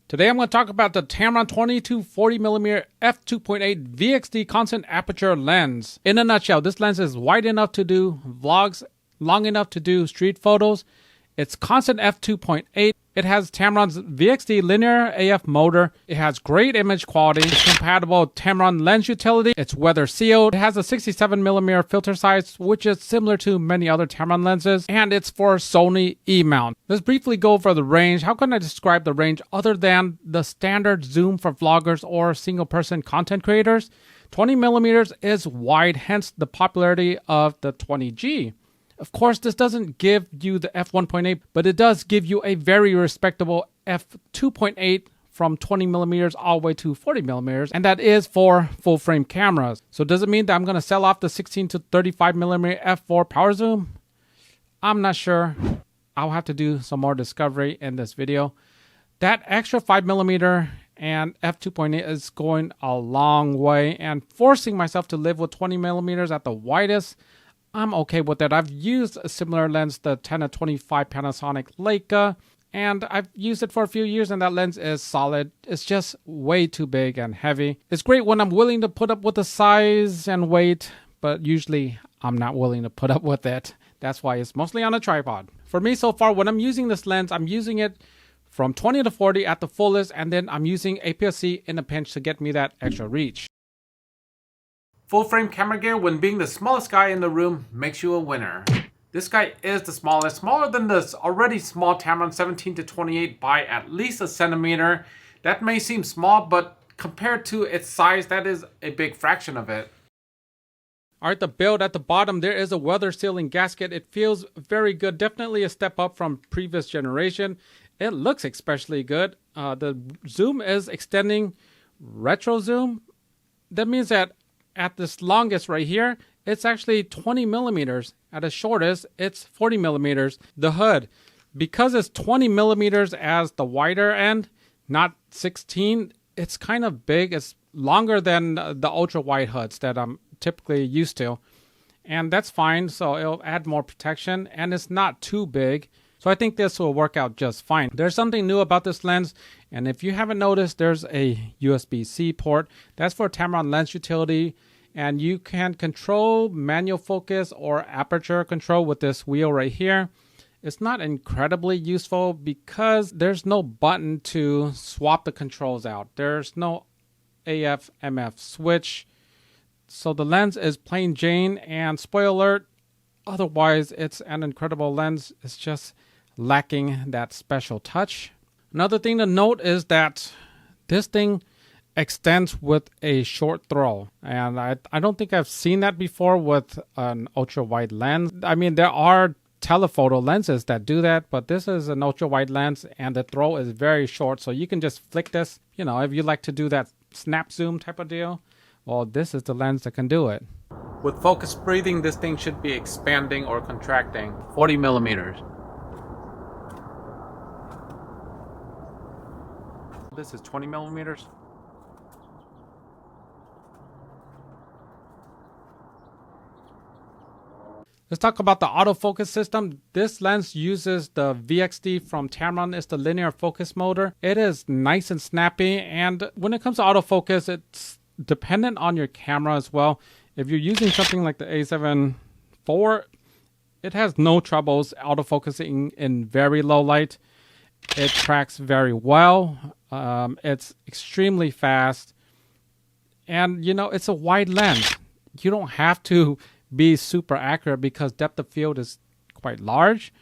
Today I'm going to talk about the Tamron 22-40mm f2.8 VXD constant aperture lens. In a nutshell, this lens is wide enough to do vlogs, long enough to do street photos. It's constant f2.8. It has Tamron's VXD linear AF motor. It has great image quality. It's compatible with Tamron lens utility. It's weather sealed. It has a 67mm filter size, which is similar to many other Tamron lenses. And it's for Sony E-mount. Let's briefly go over the range. How can I describe the range other than the standard zoom for vloggers or single person content creators? 20mm is wide, hence the popularity of the 20G. Of course, this doesn't give you the f1.8, but it does give you a very respectable f2.8 from 20mm all the way to 40mm, and that is for full frame cameras. So does it mean that I'm going to sell off the 16 to 35mm f4 power zoom? I'm not sure. I'll have to do some more discovery in this video. That extra 5mm and f2.8 is going a long way, and forcing myself to live with 20mm at the widest, I'm okay with that. I've used a similar lens, the 10-25 Panasonic LoCA, and I've used it for a few years, and that lens is solid. It's just way too big and heavy. It's great when I'm willing to put up with the size and weight, but usually I'm not willing to put up with it. That's why it's mostly on a tripod. For me so far, when I'm using this lens, I'm using it from 20 to 40 at the fullest, and then I'm using APS-C in a pinch to get me that extra reach. Full frame camera gear when being the smallest guy in the room makes you a winner. This guy is the smallest, smaller than this already small Tamron 17 to 28 by at least a centimeter. That may seem small, but compared to its size, that is a big fraction of it. Alright, the build at the bottom, there is a weather sealing gasket. It feels very good, definitely a step up from previous generation. It looks especially good. The zoom is extending retro zoom. That means that at this longest right here, it's actually 20mm. At the shortest, it's 40mm. The hood, because it's 20mm as the wider end, not 16, it's kind of big. It's longer than the ultra wide hoods that I'm typically used to. And that's fine, so it'll add more protection, and it's not too big. So I think this will work out just fine. There's something new about this lens, and if you haven't noticed, there's a USB-C port. That's for Tamron lens utility, and you can control manual focus or aperture control with this wheel right here. It's not incredibly useful because there's no button to swap the controls out. There's no AF/MF switch. So the lens is plain Jane, and spoiler alert, otherwise it's an incredible lens. It's just lacking that special touch. Another thing to note is that this thing extends with a short throw, and I don't think I've seen that before with an ultra wide lens. I mean, there are telephoto lenses that do that, but this is an ultra wide lens and the throw is very short, so you can just flick this, you know, if you like to do that snap zoom type of deal. Well, this is the lens that can do it. With focus breathing, this thing should be expanding or contracting 40mm. This is 20mm. Let's talk about the autofocus system. This lens uses the VXD from Tamron. It's the linear focus motor. It is nice and snappy, and when it comes to autofocus, it's dependent on your camera as well. If you're using something like the A7 IV, it has no troubles autofocusing in very low light. It tracks very well. It's extremely fast, and you know, it's a wide lens. You don't have to be super accurate because depth of field is quite large,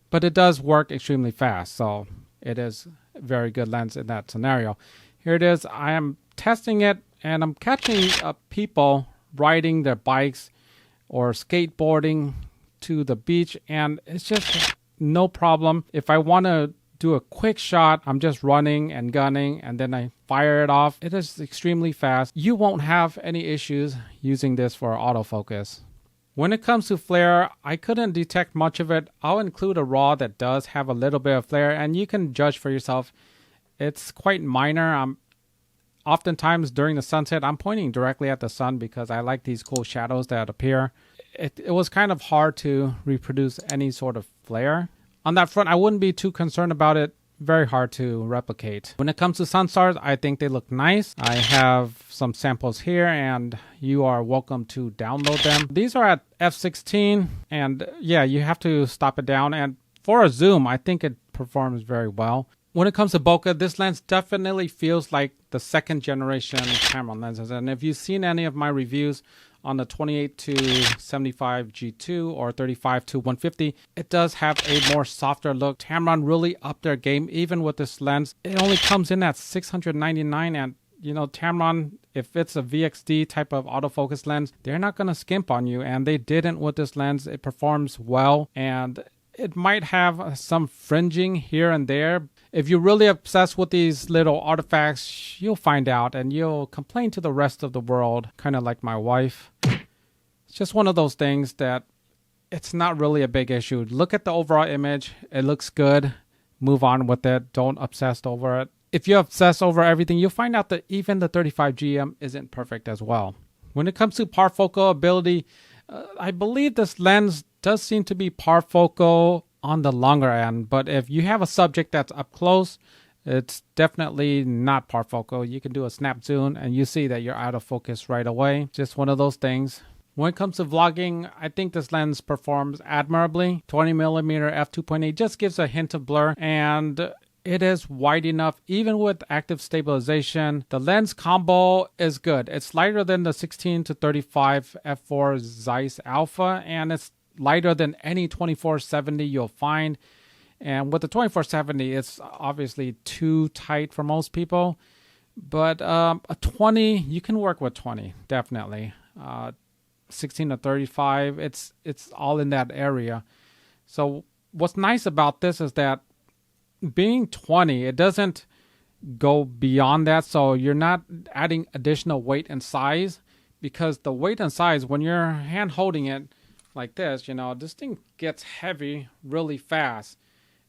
but it does work extremely fast, so it is a very good lens in that scenario. Here it is. I am testing it, and I'm catching people riding their bikes or skateboarding to the beach, and it's just no problem. If I want to do a quick shot, I'm just running and gunning, and then I fire it off. It is extremely fast. You won't have any issues using this for autofocus. When it comes to flare, I couldn't detect much of it. I'll include a RAW that does have a little bit of flare, and you can judge for yourself. It's quite minor. Oftentimes during the sunset, I'm pointing directly at the sun because I like these cool shadows that appear. It was kind of hard to reproduce any sort of flare. On that front, I wouldn't be too concerned about it very hard to replicate. When it comes to Sunstars, I think they look nice. I have some samples here and you are welcome to download them. These are at f16 and yeah, you have to stop it down. And for a zoom, I think it performs very well. When it comes to bokeh, this lens definitely feels like the second generation Tamron lenses. And if you've seen any of my reviews on the 28 to 75 G2 or 35 to 150, it does have a more softer look. Tamron really upped their game even with this lens. It only comes in at $699, and you know, Tamron, if it's a VXD type of autofocus lens, they're not going to skimp on you, and they didn't with this lens. It performs well, and it might have some fringing here and there. If you're really obsessed with these little artifacts, you'll find out and you'll complain to the rest of the world, kind of like my wife. It's just one of those things that it's not really a big issue. Look at the overall image. It looks good. Move on with it. Don't obsess over it. If you obsess over everything, you'll find out that even the 35 GM isn't perfect as well. When it comes to parfocal ability, I believe this lens does seem to be parfocal on the longer end, but if you have a subject that's up close, it's definitely not parfocal. You can do a snap zoom and you see that you're out of focus right away. Just one of those things. When it comes to vlogging, I think this lens performs admirably. 20mm f2.8 just gives a hint of blur, and it is wide enough even with active stabilization. The lens combo is good. It's lighter than the 16 to 35 f4 Zeiss Alpha, and it's lighter than any 2470 you'll find. And with the 2470, it's obviously too tight for most people, but a 20, you can work with 20 definitely. 16 to 35, it's all in that area. So what's nice about this is that being 20, it doesn't go beyond that, so you're not adding additional weight and size, because the weight and size, when you're hand holding it like this, you know, this thing gets heavy really fast.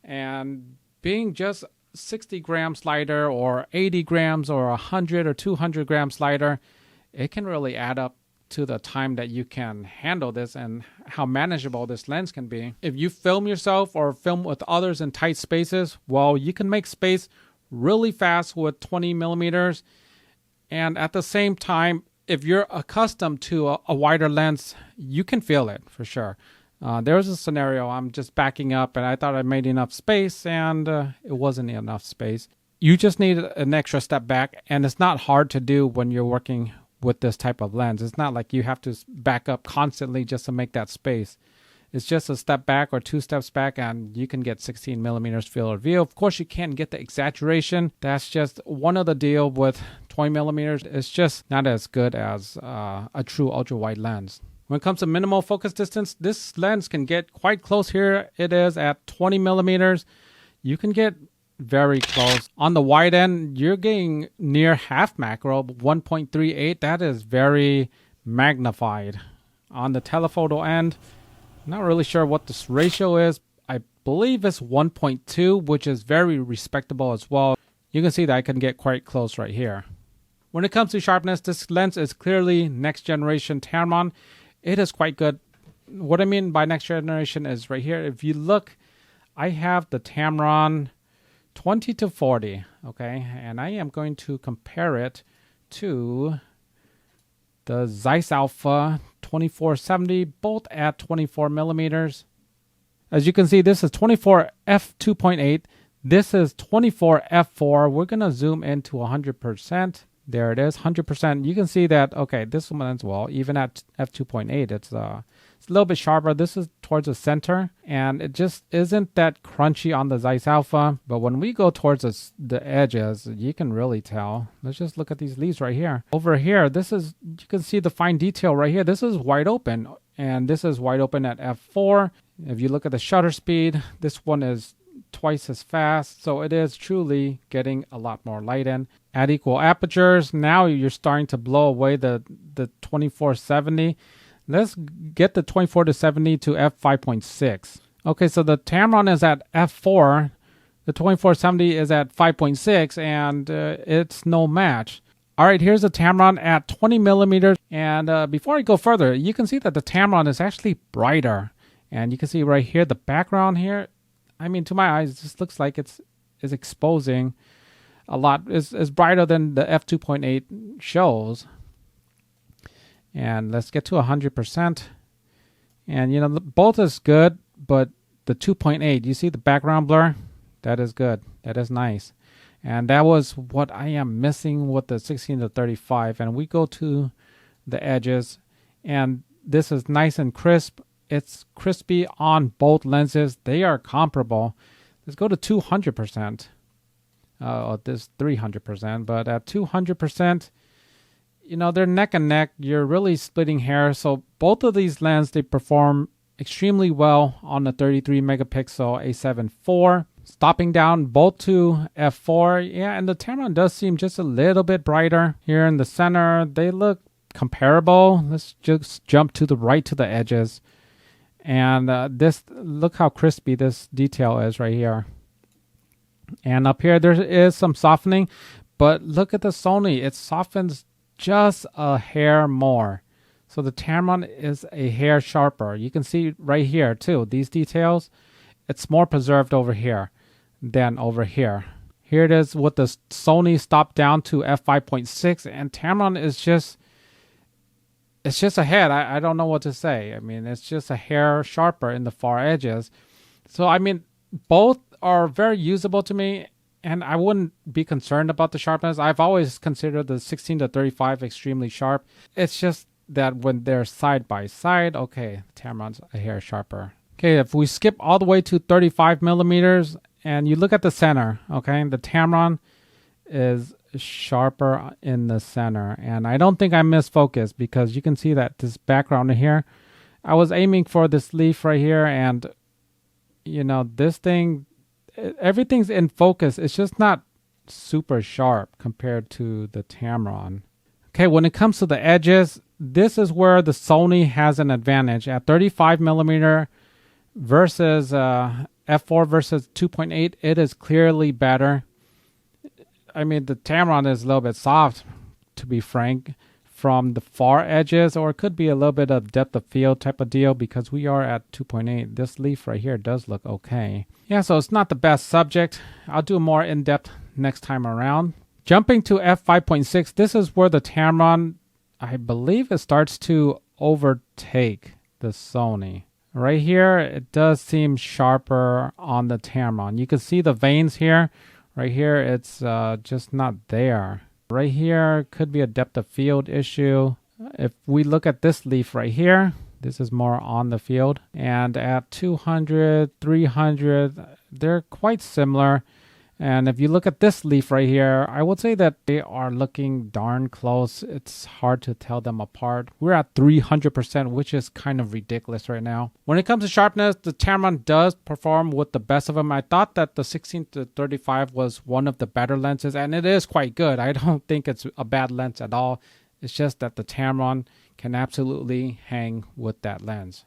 And being just 60 grams lighter or 80 grams or 100 or 200 grams lighter, it can really add up to the time that you can handle this and how manageable this lens can be. If you film yourself or film with others in tight spaces, well, you can make space really fast with 20 millimeters. And at the same time, if you're accustomed to a wider lens, you can feel it for sure. There was a scenario, I'm just backing up and I thought I made enough space, and it wasn't enough space. You just need an extra step back, and it's not hard to do when you're working with this type of lens. It's not like you have to back up constantly just to make that space. It's just a step back or two steps back and you can get 16 millimeters field of view. Of course, you can't get the exaggeration. That's just one of the deal with 20 millimeters. It's just not as good as a true ultra wide lens. When it comes to minimal focus distance, this lens can get quite close here. It is at 20 millimeters. You can get very close. On the wide end, you're getting near half macro, 1.38. That is very magnified. On the telephoto end, not really sure what this ratio is. I believe it's 1.2, which is very respectable as well. You can see that I can get quite close right here. When it comes to sharpness, this lens is clearly next generation Tamron. It is quite good. What I mean by next generation is right here. If you look, I have the Tamron 20 to 40, okay? And I am going to compare it to the Zeiss Alpha 2470, both at 24 millimeters. As you can see, this is 24 f2.8. This is 24 f4. We're going to zoom into 100%. There it is, 100%. You can see that, okay, this one as well, even at f2.8, it's a little bit sharper. This is towards the center, and it just isn't that crunchy on the Zeiss Alpha. But when we go towards the edges, you can really tell. Let's just look at these leaves right here. Over here, this is, you can see the fine detail right here. This is wide open, and this is wide open at f4. If you look at the shutter speed, this one is twice as fast, so it is truly getting a lot more light in. At equal apertures, now you're starting to blow away the 2470. Let's get the 24 to 70 to f5.6. Okay, so the Tamron is at f4, the 2470 is at 5.6, and it's no match. All right, here's the Tamron at 20 millimeters, and before I go further, you can see that the Tamron is actually brighter, and you can see right here the background here. I mean, to my eyes, it just looks like it's is exposing a lot. Is brighter than the f2.8 shows. And let's get to 100%. And you know, both is good, but the 2.8, you see the background blur? That is good. That is nice. And that was what I am missing with the 16 to 35. And we go to the edges, and this is nice and crisp. It's crispy on both lenses. They are comparable. Let's go to 200%. This 300%, but at 200%, you know, they're neck and neck. You're really splitting hairs. So both of these lenses, they perform extremely well on the 33 megapixel A7 IV. Stopping down both to f4. Yeah, and the Tamron does seem just a little bit brighter. Here in the center, they look comparable. Let's just jump to the right to the edges. And this, look how crispy this detail is right here. And up here, there is some softening. But look at the Sony. It softens just a hair more. So the Tamron is a hair sharper. You can see right here too, these details, it's more preserved over here than over here. Here it is with the Sony stopped down to f5.6, and Tamron is just, it's just a head. I don't know what to say. I mean, it's just a hair sharper in the far edges. So I mean, both are very usable to me, and I wouldn't be concerned about the sharpness. I've always considered the 16 to 35 extremely sharp. It's just that when they're side by side, okay, Tamron's a hair sharper. Okay, if we skip all the way to 35 millimeters and you look at the center, okay, the Tamron is sharper in the center. And I don't think I misfocused, because you can see that this background here, I was aiming for this leaf right here, and you know, this thing, everything's in focus. It's just not super sharp compared to the Tamron. Okay, when it comes to the edges, this is where the Sony has an advantage. At 35 millimeter versus f4 versus 2.8, it is clearly better. I mean, the Tamron is a little bit soft, to be frank, from the far edges, or it could be a little bit of depth of field type of deal, because we are at 2.8. This leaf right here does look okay. Yeah, so it's not the best subject. I'll do more in-depth next time around. Jumping to f5.6, this is where the Tamron, I believe it starts to overtake the Sony. Right here, it does seem sharper on the Tamron. You can see the veins here. Right here, it's just not there. Right here, could be a depth of field issue. If we look at this leaf right here, this is more on the field. And at 200, 300, they're quite similar. And if you look at this leaf right here, I would say that they are looking darn close. It's hard to tell them apart. We're at 300%, which is kind of ridiculous right now. When it comes to sharpness, the Tamron does perform with the best of them. I thought that the 16 to 35 was one of the better lenses, and it is quite good. I don't think it's a bad lens at all. It's just that the Tamron can absolutely hang with that lens.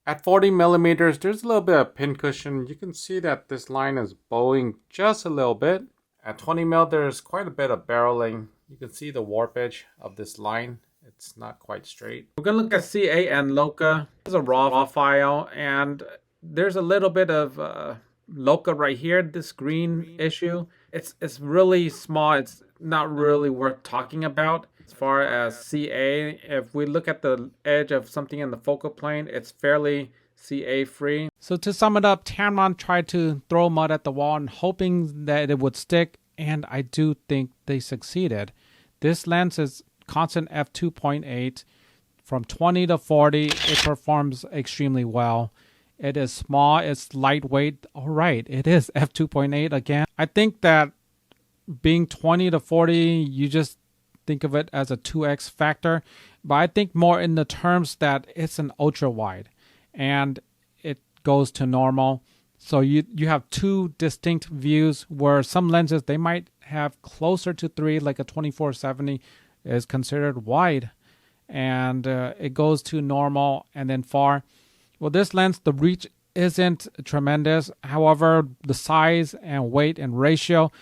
At 40 millimeters, there's a little bit of pincushion. You can see that this line is bowing just a little bit. At 20 mil, there's quite a bit of barreling. You can see the warpage of this line. It's not quite straight. We're going to look at CA and LoCA. This is a raw file, and there's a little bit of LoCA right here, this green issue. It's really small. It's not really worth talking about. As far as CA, if we look at the edge of something in the focal plane, it's fairly CA free. So to sum it up, Tamron tried to throw mud at the wall and hoping that it would stick, and I do think they succeeded. This lens is constant f2.8. From 20 to 40, it performs extremely well. It is small, it's lightweight. All right, it is f2.8 again. I think that being 20 to 40, you just think of it as a 2x factor, but I think more in the terms that it's an ultra wide and it goes to normal. So you have two distinct views, where some lenses, they might have closer to 3, like a 2470 is considered wide, and it goes to normal and then far. Well, this lens, the reach isn't tremendous. However, the size and weight and ratio,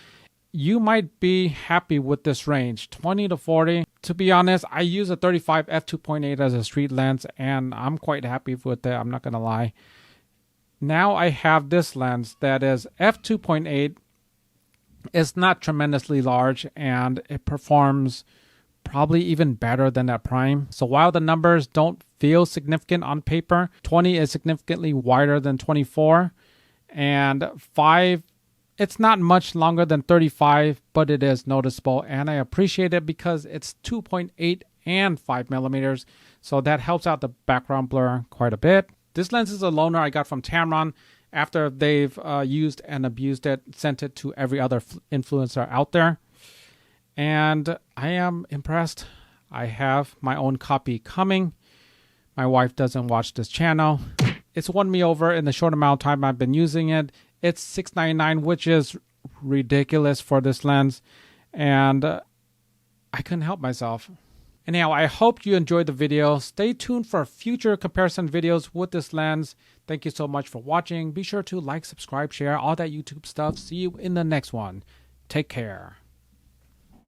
you might be happy with this range, 20 to 40. To be honest, I use a 35 f2.8 as a street lens, and I'm quite happy with it. I'm not going to lie. Now I have this lens that is f2.8 It's not tremendously large, and it performs probably even better than that prime. So while the numbers don't feel significant on paper, 20 is significantly wider than 24, and 5, it's not much longer than 35, but it is noticeable, and I appreciate it because it's 2.8 and 5 millimeters, so that helps out the background blur quite a bit. This lens is a loaner I got from Tamron after they've used and abused it, sent it to every other influencer out there. And I am impressed. I have my own copy coming. My wife doesn't watch this channel. It's won me over in the short amount of time I've been using it. It's $6.99, which is ridiculous for this lens. And I couldn't help myself. Anyhow, I hope you enjoyed the video. Stay tuned for future comparison videos with this lens. Thank you so much for watching. Be sure to like, subscribe, share, all that YouTube stuff. See you in the next one. Take care.